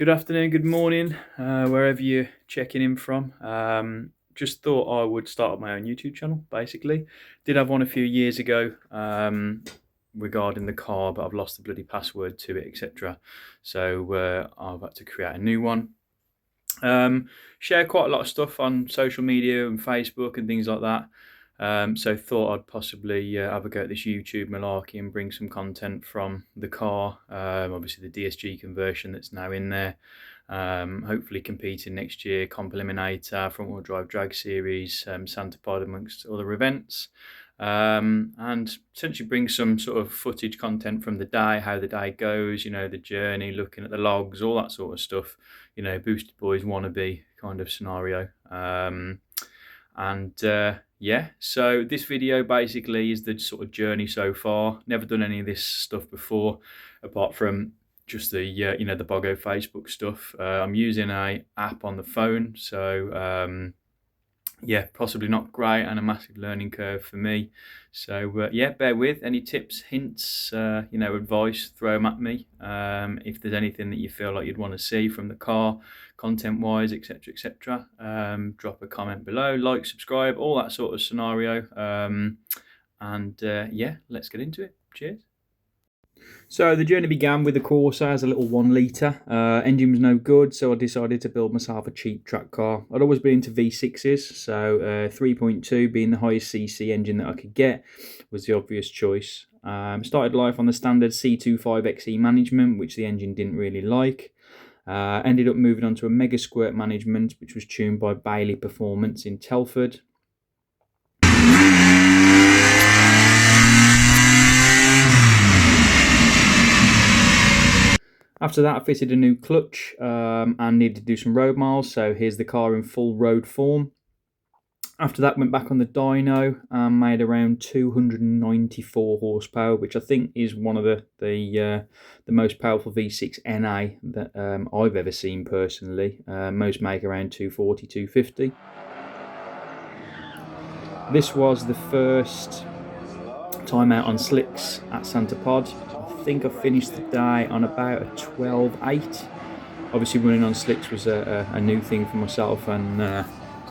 Good afternoon, good morning, wherever you're checking in from. Just thought I would start up my own YouTube channel, basically. Did have one a few years ago regarding the car, but I've lost the bloody password to it, etc. So I've had to create a new one. Share quite a lot of stuff on social media and Facebook and things like that. So thought I'd possibly have a go at this YouTube malarkey and bring some content from the car, obviously the DSG conversion that's now in there, hopefully competing next year, Comp Eliminator, front wheel drive drag series, Santa Pod amongst other events, and essentially bring some sort of footage content from the day, how the day goes, you know, the journey, looking at the logs, all that sort of stuff, you know, Boosted Boys wannabe kind of scenario. Yeah, so this video basically is the sort of journey so far. Never done any of this stuff before, apart from just the you know, the Bogo Facebook stuff. I'm using a app on the phone, so yeah, possibly not great and a massive learning curve for me. So yeah, bear with. Any tips, hints, you know, advice, throw them at me. If there's anything that you feel like you'd want to see from the car, content-wise, etc., etc., drop a comment below, like, subscribe, all that sort of scenario. Yeah, let's get into it. Cheers. So the journey began with the Corsa as a little 1 litre. Engine was no good, so I decided to build myself a cheap track car. I'd always been into V6s, so 3.2 being the highest CC engine that I could get was the obvious choice. Started life on the standard C25XE management, which the engine didn't really like. Ended up moving on to a Mega Squirt management, which was tuned by Bailey Performance in Telford. After that, I fitted a new clutch and needed to do some road miles, so here's the car in full road form. After that, went back on the dyno and made around 294 horsepower, which I think is one of the most powerful V6 NA that I've ever seen personally. Most make around 240, 250. This was the first time out on slicks at Santa Pod. I think I finished the day on about a 12.8. Obviously running on slicks was a new thing for myself, and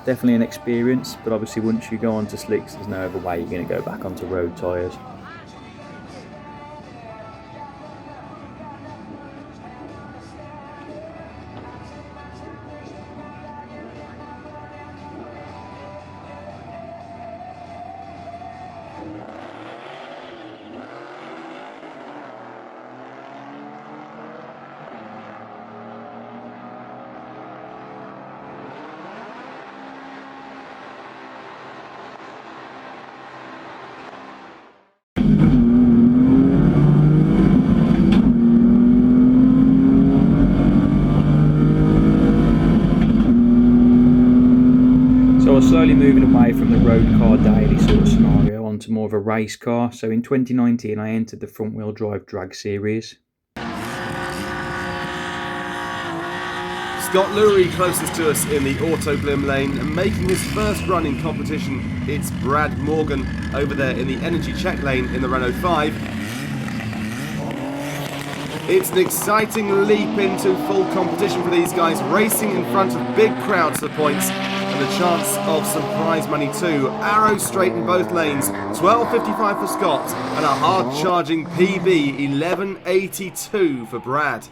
definitely an experience, but obviously once you go onto slicks there's no other way you're going to go back onto road tyres. So I was slowly moving away from the road car daily sort of scenario onto more of a race car. So in 2019 I entered the front wheel drive drag series. Scott Loury closest to us in the Auto Blim lane, and making his first run in competition, it's Brad Morgan over there in the Energy Check lane in the Renault 5. It's an exciting leap into full competition for these guys, racing in front of big crowds for points and a chance of some prize money too. Arrow straight in both lanes, 12.55 for Scott and a hard-charging PB 11.82 for Brad.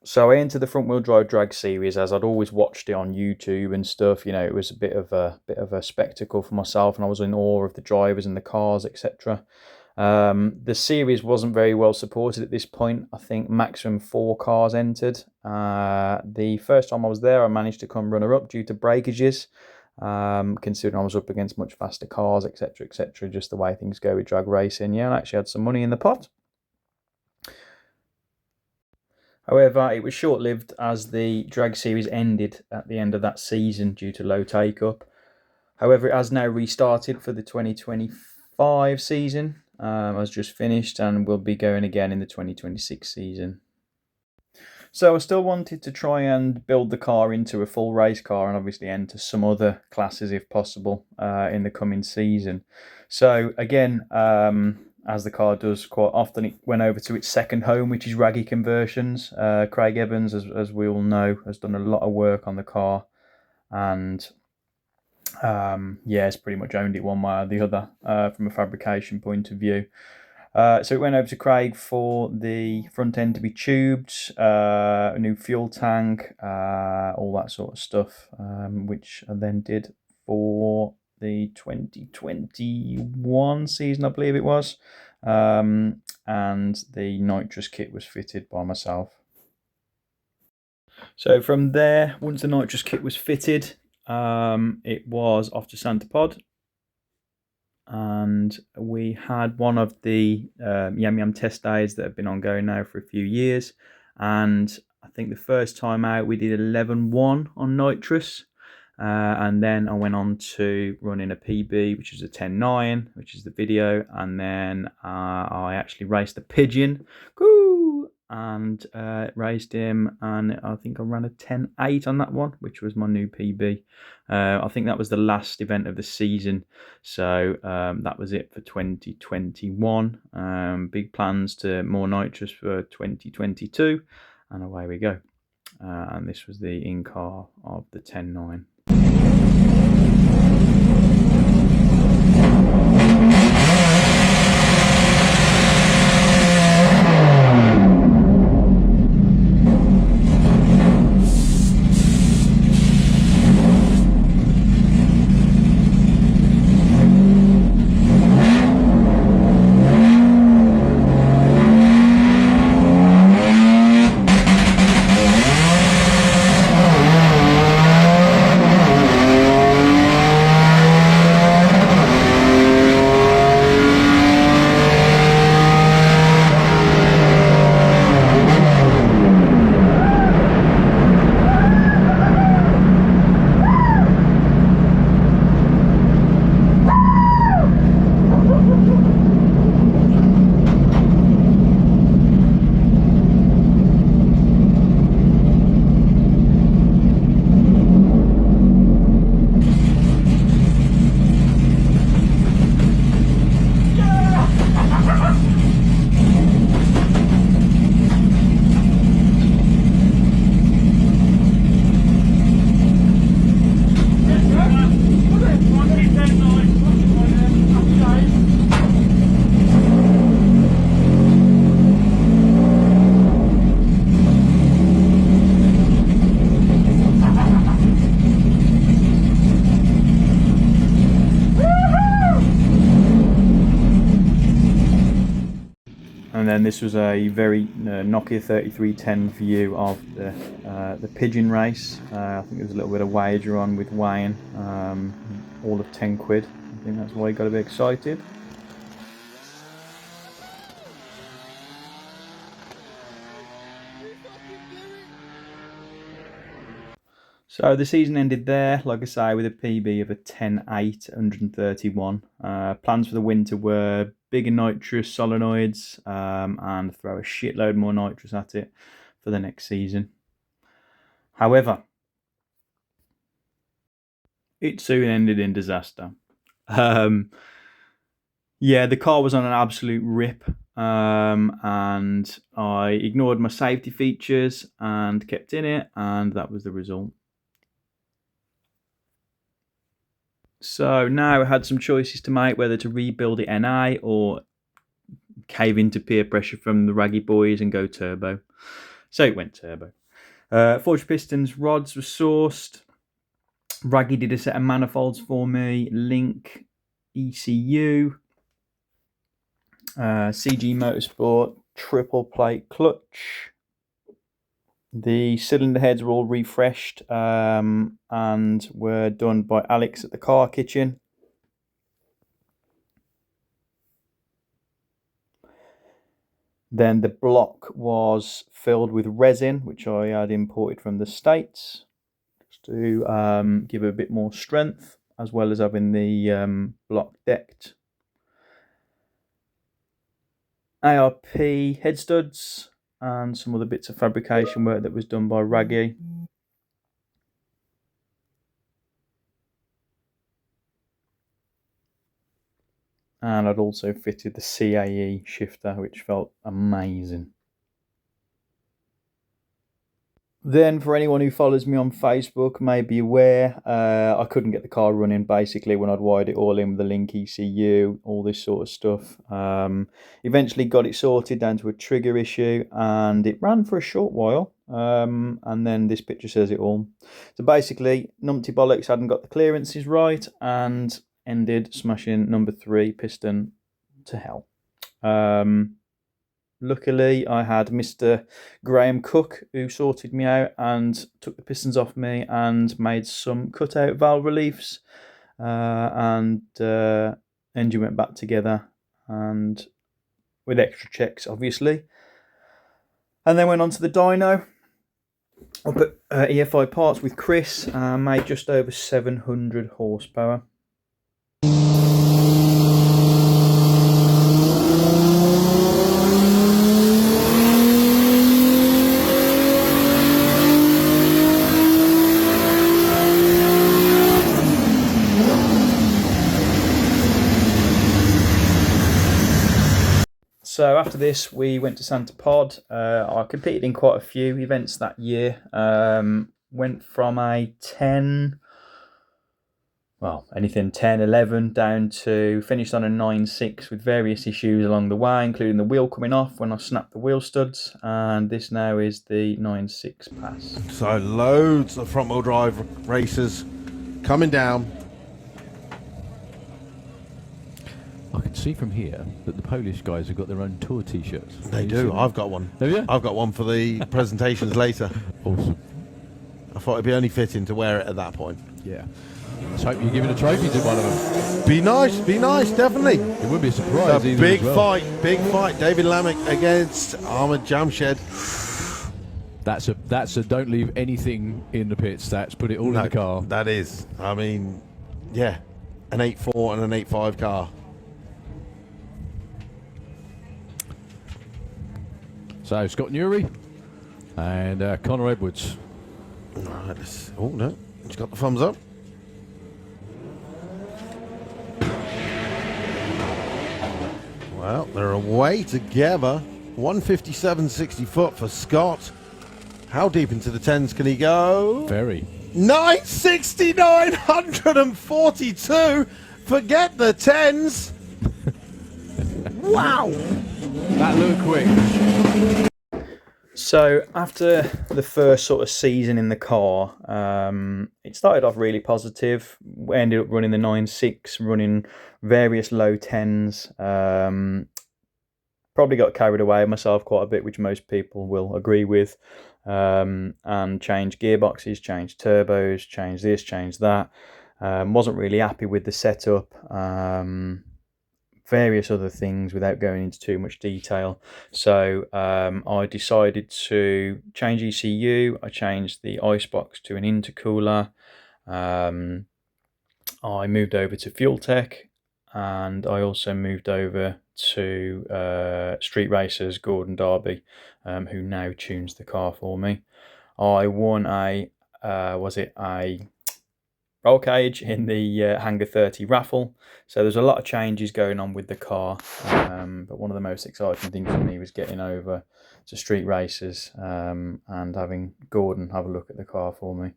So I entered the front wheel drive drag series as I'd always watched it on YouTube and stuff. You know, it was a bit of a spectacle for myself, and I was in awe of the drivers and the cars, etc. The series wasn't very well supported at this point. I think maximum 4 cars entered. The first time I was there, I managed to come runner-up due to breakages, considering I was up against much faster cars, etc., etc., just the way things go with drag racing. Yeah, I actually had some money in the pot. However, it was short-lived as the drag series ended at the end of that season due to low take-up. However, it has now restarted for the 2025 season. Has just finished and will be going again in the 2026 season. So I still wanted to try and build the car into a full race car and obviously enter some other classes if possible in the coming season. So again, as the car does quite often, it went over to its second home, which is Raggy Conversions. Craig Evans, as we all know, has done a lot of work on the car, and yeah, it's pretty much owned it one way or the other from a fabrication point of view. So it went over to Craig for the front end to be tubed, a new fuel tank, all that sort of stuff, which I then did for the 2021 season, I believe it was. And the nitrous kit was fitted by myself. So from there, once the nitrous kit was fitted, it was off to Santa Pod, and we had one of the Yam Yam test days that have been ongoing now for a few years, and I think the first time out we did 11.1 on nitrous, and then I went on to running a PB, which is a 10.9, which is the video, and then I actually raced the Pigeon. Woo! And raced him, and I think I ran a 10.8 on that one, which was my new PB. I think that was the last event of the season, so that was it for 2021. Big plans to more nitrous for 2022, and away we go. And this was the in-car of the 10.9. And then this was a very Nokia 3310 view of the Pigeon race. I think there was a little bit of wager on with Wayne, all of 10 quid. I think that's why he got a bit excited. So the season ended there, like I say, with a PB of a 10.8, 131. Plans for the winter were bigger nitrous solenoids and throw a shitload more nitrous at it for the next season. However, it soon ended in disaster. Yeah, the car was on an absolute rip, and I ignored my safety features and kept in it, and that was the result. So now I had some choices to make, whether to rebuild it NA or cave into peer pressure from the Raggy boys and go turbo. So it went turbo. Forged pistons rods were sourced. Raggy did a set of manifolds for me. Link ECU. CG Motorsport triple plate clutch. The cylinder heads were all refreshed and were done by Alex at the car kitchen. Then the block was filled with resin, which I had imported from the States, just to give it a bit more strength, as well as having the block decked. ARP head studs and some other bits of fabrication work that was done by Raggy. and I'd also fitted the CAE shifter, which felt amazing. Then, for anyone who follows me on Facebook, may be aware, I couldn't get the car running basically when I'd wired it all in with the link ECU, all this sort of stuff. Eventually got it sorted down to a trigger issue, and it ran for a short while. And then this picture says it all. So basically, numpty bollocks hadn't got the clearances right and ended smashing number 3 piston to hell. Luckily, I had Mr. Graham Cook who sorted me out and took the pistons off me and made some cutout valve reliefs, and engine went back together, and with extra checks obviously. And then went on to the dyno up at EFI Parts with Chris, made just over 700 horsepower. So after this, we went to Santa Pod. I competed in quite a few events that year. Went from a 10, well, anything 10, 11, down to finished on a 9.6 with various issues along the way, including the wheel coming off when I snapped the wheel studs. And this now is the 9.6 pass. So loads of front wheel drive racers coming down. I can see from here that the Polish guys have got their own tour t-shirts. They do. I've got one. Have you? I've got one for the presentations later. Awesome. I thought it'd be only fitting to wear it at that point. Yeah. Let's hope you're giving a trophy to one of them. Be nice, definitely. It would be a surprise. A big fight. David Lamech against Ahmed Jamshed. That's a don't leave anything in the pit stats. Put it all in the car. That is. I mean, yeah, an 8.4 and an 8.5 car. So Scott Newry and Connor Edwards. Right, oh no, he's got the thumbs up. Well, they're away together. 157.60 foot for Scott. How deep into the tens can he go? Very. 969.42. Forget the tens. Wow. That looked quick. So after the first sort of season in the car, it started off really positive. We ended up running the 9.6, running various low 10s. Probably got carried away myself quite a bit, which most people will agree with. And changed gearboxes, changed turbos, changed this, changed that. Wasn't really happy with the setup. Various other things without going into too much detail. So I decided to change ECU. I changed the icebox to an intercooler. I moved over to Fuel Tech, and I also moved over to Street Racers Gordon Darby, who now tunes the car for me. I won a roll cage in the Hangar 30 raffle. So there's a lot of changes going on with the car, but one of the most exciting things for me was getting over to Street Racers and having Gordon have a look at the car for me.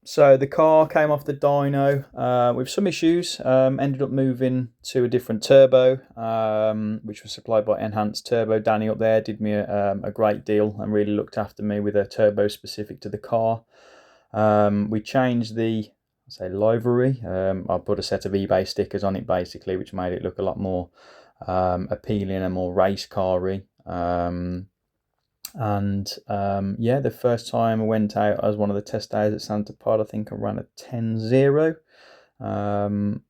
So the car came off the dyno with some issues, ended up moving to a different turbo, which was supplied by Enhanced Turbo. Danny up there did me a great deal and really looked after me with a turbo specific to the car. We changed the livery. I put a set of eBay stickers on it basically, which made it look a lot more appealing and more race car-y. Yeah, the first time I went out as one of the test days at Santa Pod, I think I ran a 10.0.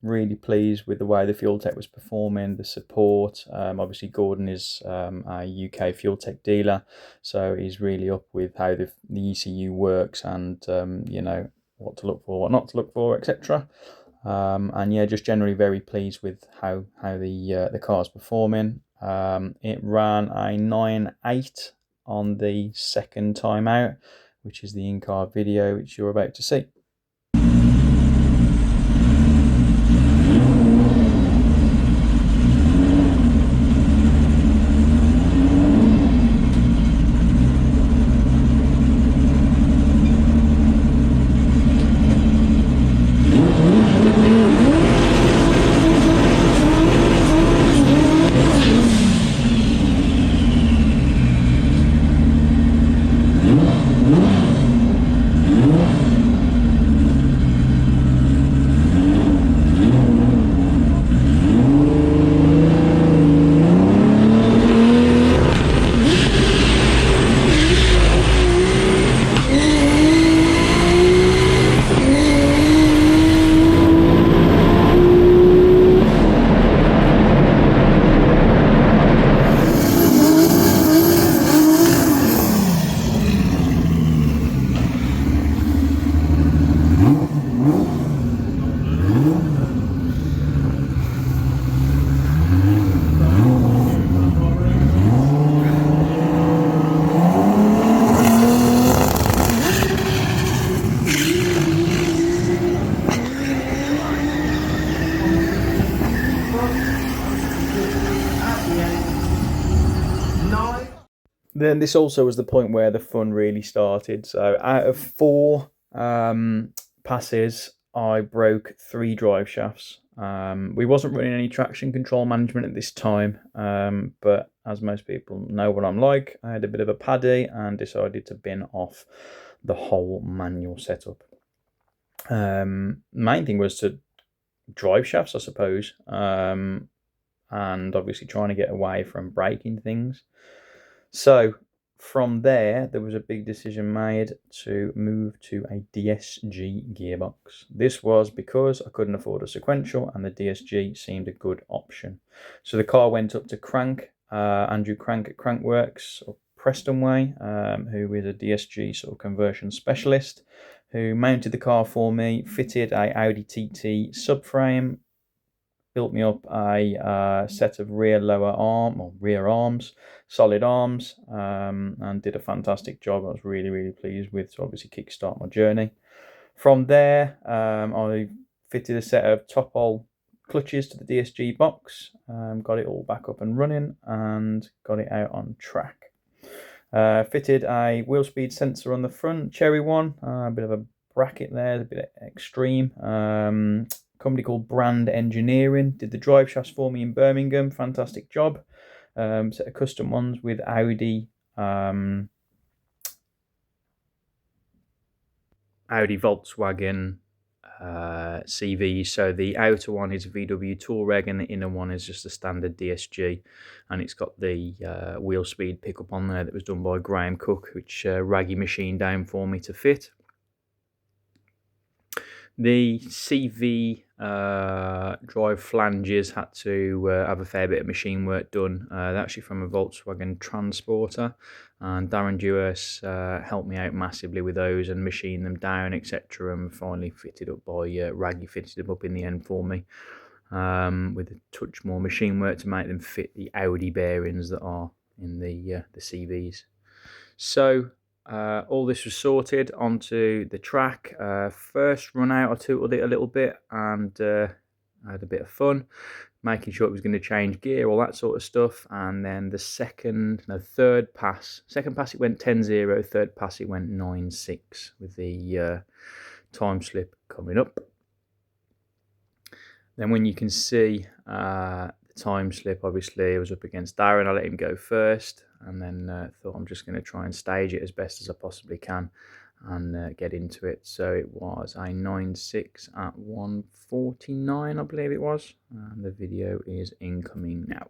Really pleased with the way the Fuel Tech was performing, the support. Obviously Gordon is a UK Fuel Tech dealer, so he's really up with how the ECU works and you know, what to look for, what not to look for, etc. And yeah, just generally very pleased with how the car's performing. It ran a 9.8 on the second time out, which is the in-car video which you're about to see. Then this also was the point where the fun really started. So out of 4 passes, I broke 3 drive shafts. We wasn't running any traction control management at this time, but as most people know what I'm like, I had a bit of a paddy and decided to bin off the whole manual setup. Main thing was to drive shafts, I suppose, and obviously trying to get away from breaking things. So from there was a big decision made to move to a DSG gearbox. This was because I couldn't afford a sequential and the DSG seemed a good option. So the car went up to Crank, Andrew Crank at Crankworks, or Preston Way, who is a DSG sort of conversion specialist, who mounted the car for me, fitted a Audi TT subframe, built me up a set of rear arms, solid arms, and did a fantastic job. I was really pleased with, to obviously kickstart my journey. From there, I fitted a set of top hole clutches to the DSG box, got it all back up and running, and got it out on track. Fitted a wheel speed sensor on the front, cherry one, a bit of a bracket there, a bit extreme. Company called Brand Engineering did the drive shafts for me in Birmingham. Fantastic job. Set of custom ones with Audi Volkswagen CV. So the outer one is a VW Touareg and the inner one is just a standard DSG, and it's got the wheel speed pickup on there that was done by Graham Cook, which Raggy machined down for me to fit. The CV drive flanges had to have a fair bit of machine work done. They're actually from a Volkswagen Transporter, and Darren Dewis helped me out massively with those and machined them down, etc. And finally fitted up by Raggy, fitted them up in the end for me with a touch more machine work to make them fit the Audi bearings that are in the CVs. So all this was sorted onto the track. First run out, I tootled it a little bit and I had a bit of fun, making sure it was going to change gear, all that sort of stuff. And then the third pass it went 10.0, third pass it went 9.6 with the time slip coming up. Then when you can see the time slip, obviously it was up against Darren. I let him go first, and then thought I'm just going to try and stage it as best as I possibly can and get into it. So it was a 9.6 at 1:49, I believe it was, and the video is incoming now.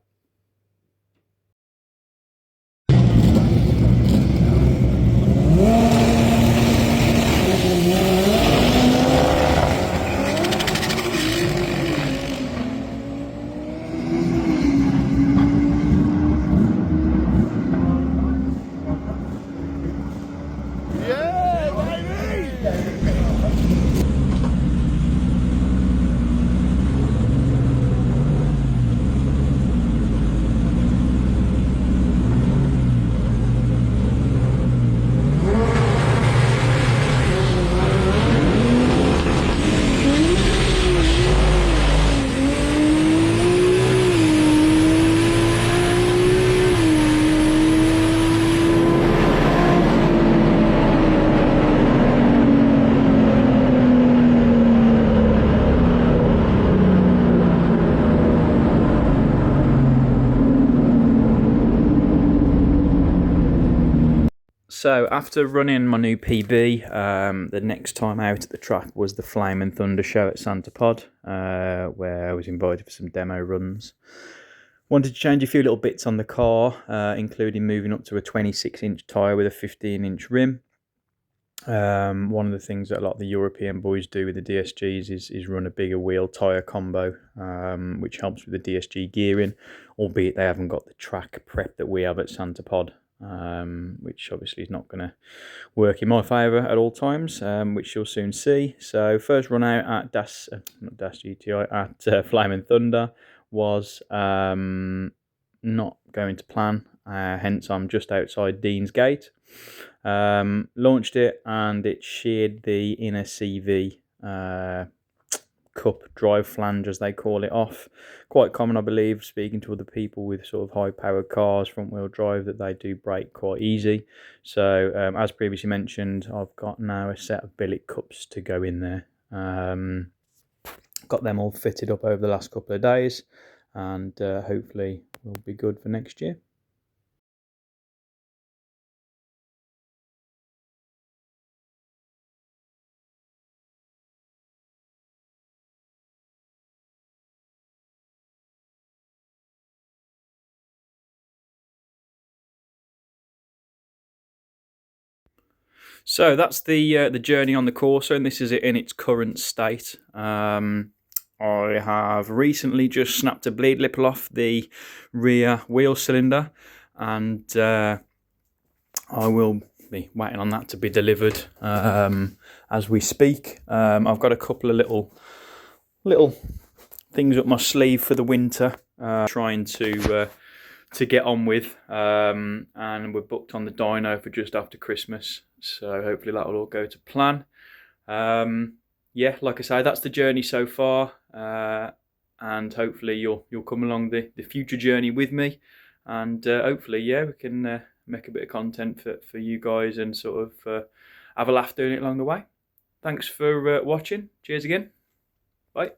So after running my new PB, the next time out at the track was the Flame and Thunder show at Santa Pod, where I was invited for some demo runs. Wanted to change a few little bits on the car, including moving up to a 26-inch tyre with a 15-inch rim. One of the things that a lot of the European boys do with the DSGs is run a bigger wheel tyre combo, which helps with the DSG gearing, albeit they haven't got the track prep that we have at Santa Pod. Which obviously is not going to work in my favour at all times, which you'll soon see. So first run out at Flame and Thunder was not going to plan, hence I'm just outside Dean's Gate. Launched it and it sheared the inner CV cup drive flange, as they call it, off. Quite common, I believe, speaking to other people with sort of high powered cars, front wheel drive, that they do break quite easy. So as previously mentioned, I've got now a set of billet cups to go in there. Got them all fitted up over the last couple of days, and hopefully will be good for next year. So that's the journey on the Corsa, and this is it in its current state. I have recently just snapped a bleed nipple off the rear wheel cylinder, and I will be waiting on that to be delivered as we speak. I've got a couple of little things up my sleeve for the winter, trying to get on with, and we're booked on the dyno for just after Christmas, so hopefully that will all go to plan. Yeah, like I say, that's the journey so far, and hopefully you'll come along the future journey with me, and hopefully, yeah, we can make a bit of content for you guys and sort of have a laugh doing it along the way. Thanks for watching. Cheers again. Bye.